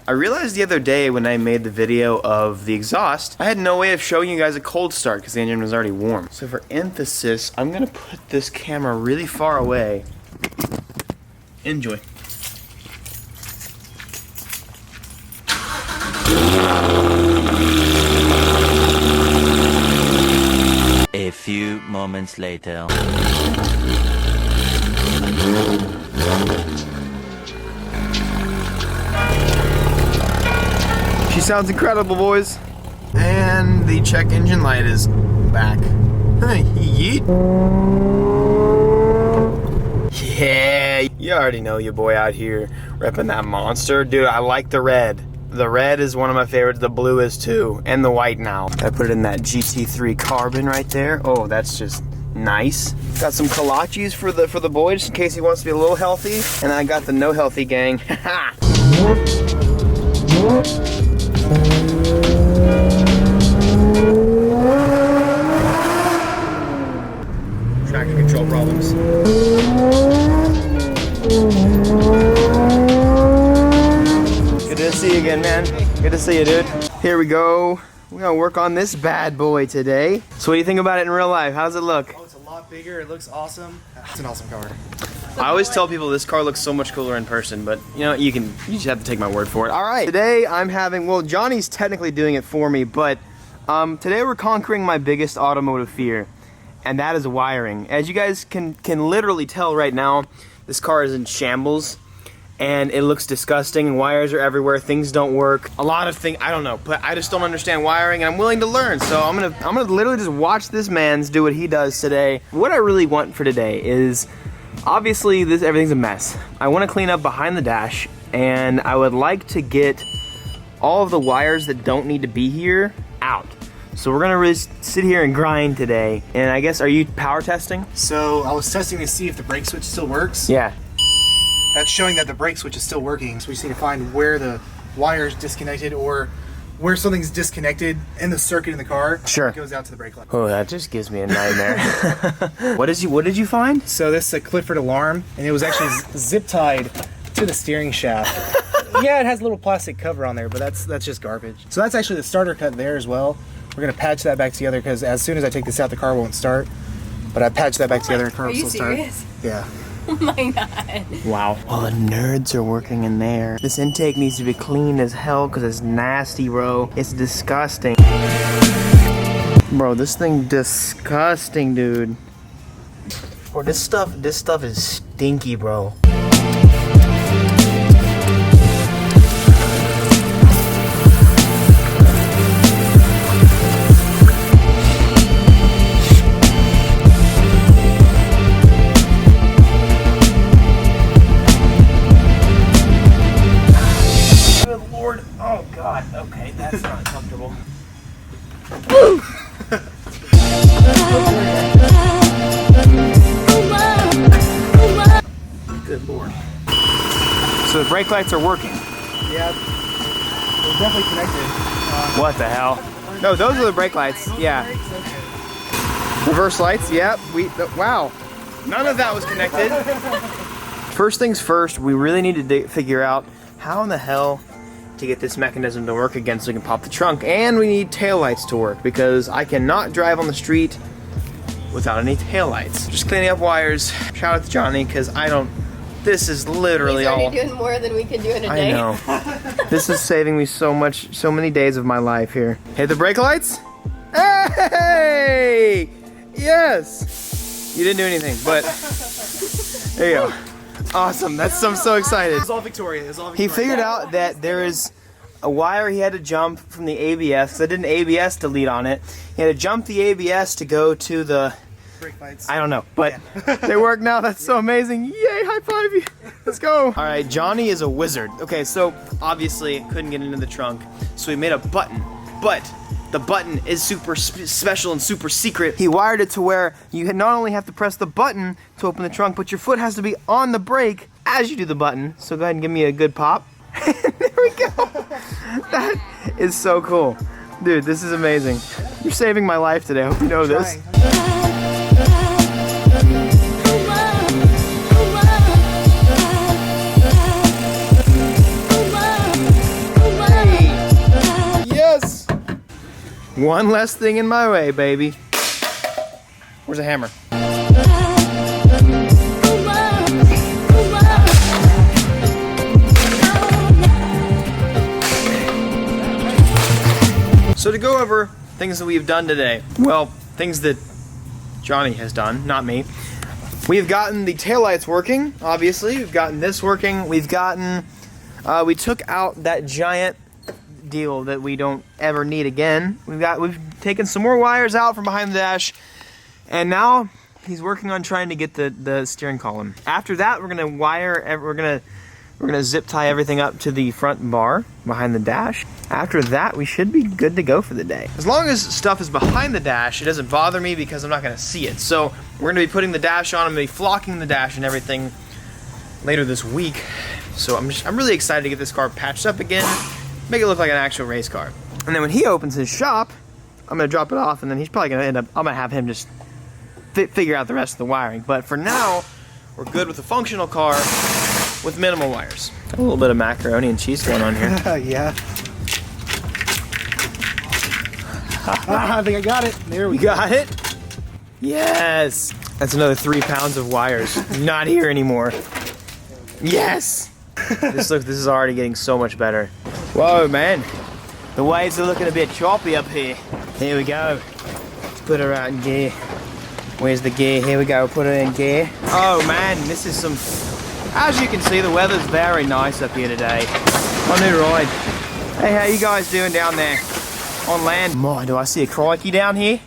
I realized the other day when I made the video of the exhaust, I had no way of showing you guys a cold start because the engine was already warm. So for emphasis, I'm gonna put this camera really far away. Enjoy. A few moments later. She sounds incredible, boys. And the check engine light is back. Yeet. Yeah, you already know your boy out here repping that monster. Dude, I like the red. The red is one of my favorites. The blue is too, and the white now. I put it in that GT3 carbon right there. Oh, that's just nice. Got some kolaches for the boy, just in case he wants to be a little healthy. And I got the no healthy gang. Haha. Traction control problems. Good to see you again, man. Good to see you, dude. Here we go. We're gonna work on this bad boy today. So what do you think about it in real life? How does it look? Oh, it's a lot bigger. It looks awesome. It's an awesome car. I always tell people this car looks so much cooler in person, but you know, you just have to take my word for it. All right, today I'm having, well, Johnny's technically doing it for me, but today we're conquering my biggest automotive fear, and that is wiring. As you guys can literally tell right now, this car is in shambles, and it looks disgusting, and wires are everywhere, things don't work. A lot of things, I don't know, but I just don't understand wiring, and I'm willing to learn, so I'm gonna literally just watch this man's do what he does today. What I really want for today is, obviously, everything's a mess. I want to clean up behind the dash, and I would like to get all of the wires that don't need to be here out. So we're gonna really sit here and grind today. And I guess, are you power testing? So I was testing to see if the brake switch still works. Yeah. That's showing that the brake switch is still working. So we just need to find where the wire is disconnected or where something's disconnected in the circuit in the car. Sure. It goes out to the brake light. Oh, that just gives me a nightmare. What did you find? So this is a Clifford Alarm, and it was actually zip tied to the steering shaft. Yeah, it has a little plastic cover on there, but that's just garbage. So that's actually the starter cut there as well. We're gonna patch that back together because as soon as I take this out, the car won't start. But I patched that back together, the car will still start. Are you serious? Yeah. Oh my god. Wow. Well, the nerds are working in there. This intake needs to be clean as hell because it's nasty, bro. It's disgusting. Bro, this thing disgusting, dude. Bro, this stuff is stinky, bro. Okay, that's not comfortable. Good lord. So the brake lights are working. Yeah, they're definitely connected. What the hell? No, those are the brake lights. Yeah. Reverse lights. Yep. Wow. None of that was connected. First things first, we really need to figure out how in the hell to get this mechanism to work again so we can pop the trunk, and we need taillights to work because I cannot drive on the street without any taillights. Just cleaning up wires. Shout out to Johnny because this is literally all. He's already doing more than we can do in a day. I know. This is saving me so many days of my life here. Hit the brake lights. Hey! Yes! You didn't do anything, but there you go. Awesome, I'm so excited. It's all Victoria. He figured out that there is a wire he had to jump from the ABS, because I did an ABS delete on it. He had to jump the ABS to go to the brake lights. I don't know, but yeah. They work now. That's so amazing. Yay, high five you. Let's go. All right, Johnny is a wizard. Okay, so obviously it couldn't get into the trunk, so he made a button, but the button is super special and super secret. He wired it to where you not only have to press the button to open the trunk, but your foot has to be on the brake as you do the button. So go ahead and give me a good pop. There we go. That is so cool. Dude, this is amazing. You're saving my life today. I hope you know this. One less thing in my way, baby. Where's the hammer? So to go over things that we've done today, well, things that Johnny has done, not me. We've gotten the taillights working, obviously. We've gotten this working. We've gotten, we took out that giant deal that we don't ever need again. We've taken some more wires out from behind the dash, and now he's working on trying to get the steering column. After that, we're gonna zip tie everything up to the front bar behind the dash. After that, we should be good to go for the day. As long as stuff is behind the dash, it doesn't bother me because I'm not gonna see it. So we're gonna be putting the dash on, I'm gonna be flocking the dash and everything later this week. So I'm really excited to get this car patched up again, make it look like an actual race car. And then when he opens his shop, I'm gonna drop it off, and then he's probably gonna I'm gonna have him just figure out the rest of the wiring. But for now, we're good with a functional car with minimal wires. A little bit of macaroni and cheese going on here. Yeah. I think I got it. There we go. Got it? Yes. That's another 3 pounds of wires. Not here anymore. Yes. This is already getting so much better. Whoa, man. The waves are looking a bit choppy up here. Here we go. Let's put her out in gear. Where's the gear? Here we go. Put her in gear. Oh man, this is some. As you can see, the weather's very nice up here today. On new ride. Hey, how you guys doing down there on land? My, do I see a crikey down here?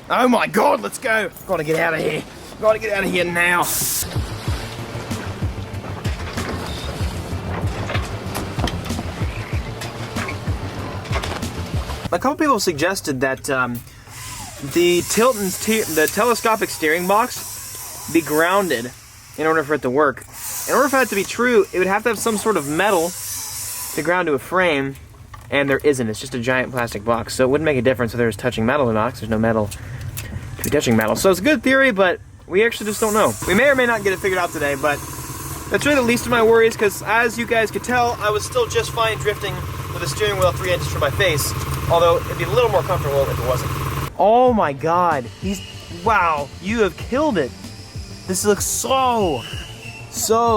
Oh my God, let's go. Gotta get out of here. Gotta get out of here now. A couple people suggested that the telescopic steering box be grounded in order for it to work. In order for that to be true, it would have to have some sort of metal to ground to a frame, and there isn't. It's just a giant plastic box, so it wouldn't make a difference whether it's touching metal or not, because there's no metal to be touching metal. So it's a good theory, but we actually just don't know. We may or may not get it figured out today, but that's really the least of my worries, because as you guys could tell, I was still just fine drifting with a steering wheel 3 inches from my face, although it'd be a little more comfortable if it wasn't. Oh my God, wow, you have killed it. This looks so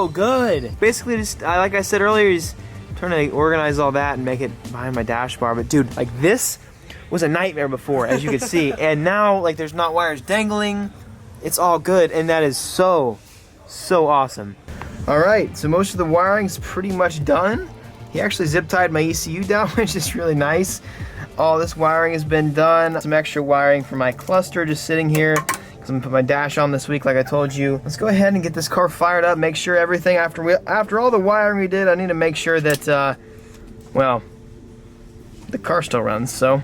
good. Basically, just like I said earlier, he's trying to organize all that and make it behind my dash bar. But dude, like this was a nightmare before, as you can see, and now like there's not wires dangling. It's all good, and that is so awesome. All right, so most of the wiring's pretty much done. He actually zip tied my ECU down, which is really nice. All this wiring has been done. Some extra wiring for my cluster just sitting here. I'm gonna put my dash on this week, like I told you. Let's go ahead and get this car fired up, make sure everything, after all the wiring we did, I need to make sure that, well, the car still runs, so.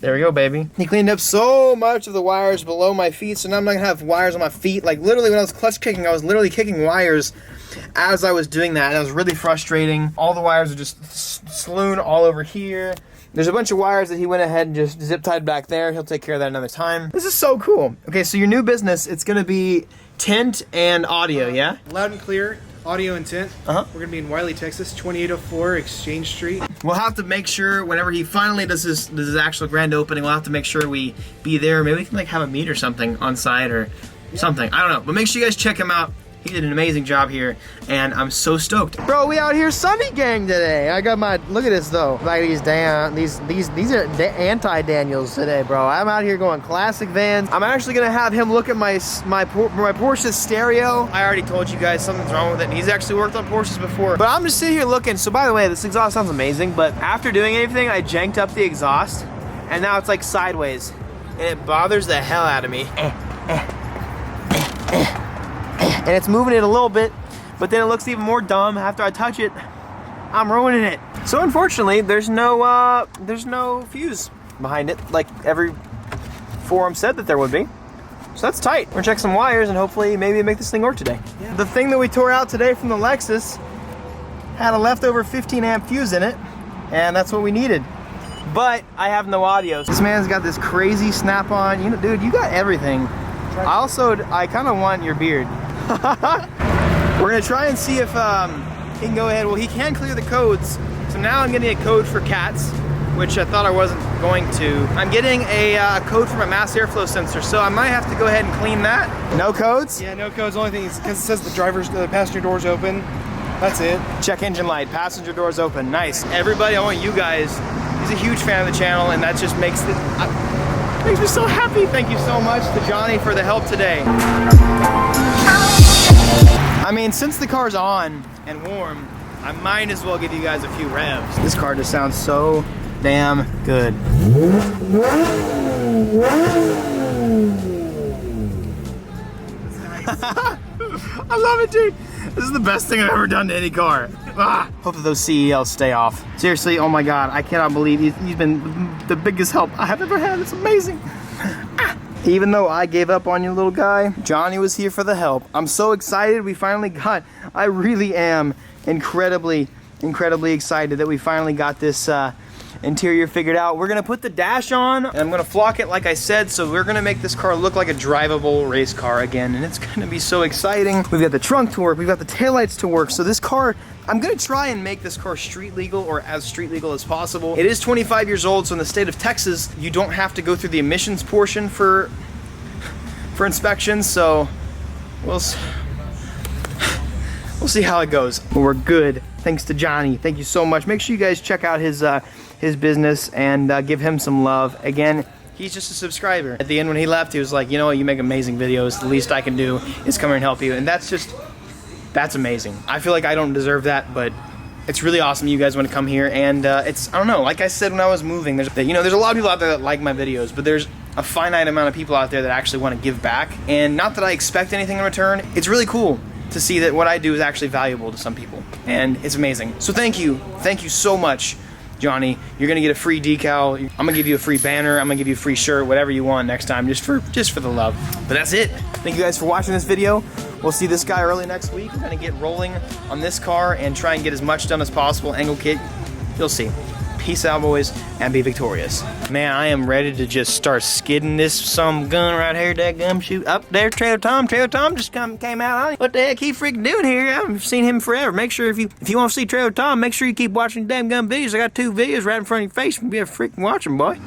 There we go, baby. He cleaned up so much of the wires below my feet, so now I'm not gonna have wires on my feet. Like literally when I was clutch kicking, I was literally kicking wires as I was doing that, and it was really frustrating. All the wires are just slewn all over here. There's a bunch of wires that he went ahead and just zip tied back there. He'll take care of that another time. This is so cool. Okay, so your new business, it's gonna be tint and audio, yeah? Loud and clear, audio and tint. We're gonna be in Wiley, Texas, 2804 Exchange Street. We'll have to make sure whenever he finally does his actual grand opening, we'll have to make sure we be there. Maybe we can like have a meet or something on site or something. I don't know, but make sure you guys check him out. He did an amazing job here, and I'm so stoked. Bro, we out here Sunny Gang today. I got my, look at this though. Like these are anti-Daniels today, bro. I'm out here going classic vans. I'm actually gonna have him look at my Porsche's stereo. I already told you guys something's wrong with it, and he's actually worked on Porsches before. But I'm just sitting here looking. So by the way, this exhaust sounds amazing, but after doing anything, I janked up the exhaust, and now it's like sideways, and it bothers the hell out of me. And it's moving it a little bit, but then it looks even more dumb after I touch it. I'm ruining it. So unfortunately, there's no fuse behind it, like every forum said that there would be. So that's tight. We're gonna check some wires and hopefully maybe make this thing work today. Yeah. The thing that we tore out today from the Lexus had a leftover 15 amp fuse in it, and that's what we needed. But I have no audio. This man's got this crazy snap-on. You know, dude, you got everything. I kind of want your beard. We're gonna try and see if he can go ahead. Well, he can clear the codes, So now I'm getting a code for cats, which I thought I wasn't going to. I'm getting a code for my mass airflow sensor, so I might have to go ahead and clean that. No codes? Yeah, no codes. The only thing is because it says the passenger door's open. That's it. Check engine light, passenger doors open. Nice. Everybody, I want you guys. He's a huge fan of the channel, and that just makes me so happy. Thank you so much to Johnny for the help today. I mean, since the car's on and warm, I might as well give you guys a few revs. This car just sounds so damn good. I love it, dude. This is the best thing I've ever done to any car. Hope that those CELs stay off. Seriously, oh my God, I cannot believe he's been the biggest help I have ever had. It's amazing. Even though I gave up on you, little guy, Johnny was here for the help. I'm so excited we finally got, I really am incredibly excited that we finally got this interior figured out. We're gonna put the dash on and I'm gonna flock it like I said, so we're gonna make this car look like a drivable race car again, and it's gonna be so exciting. We've got the trunk to work, we've got the taillights to work, so this car, I'm gonna try and make this car street legal, or as street legal as possible. It is 25 years old, so in the state of Texas, you don't have to go through the emissions portion for inspections, so we'll see how it goes. But we're good, thanks to Johnny. Thank you so much. Make sure you guys check out his business and give him some love. Again, he's just a subscriber. At the end when he left, he was like, you know what, you make amazing videos. The least I can do is come here and help you. And that's amazing. I feel like I don't deserve that, but it's really awesome you guys want to come here. And I don't know, like I said when I was moving, there's a lot of people out there that like my videos, but there's a finite amount of people out there that actually want to give back. And not that I expect anything in return, it's really cool to see that what I do is actually valuable to some people, and it's amazing. So thank you so much, Johnny. You're gonna get a free decal. I'm gonna give you a free banner. I'm gonna give you a free shirt, whatever you want next time, just for the love. But that's it. Thank you guys for watching this video. We'll see this guy early next week. We're gonna get rolling on this car and try and get as much done as possible. Angle kit, you'll see. Peace out, boys, and be victorious. Man, I am ready to just start skidding this some gun right here, that gum shoot. Up there, Trail Tom. Trail Tom just came out. What the heck he freaking doing here? I haven't seen him forever. Make sure if you want to see Trail Tom, make sure you keep watching damn gun videos. I got 2 videos right in front of your face. You better freaking watch them, boy.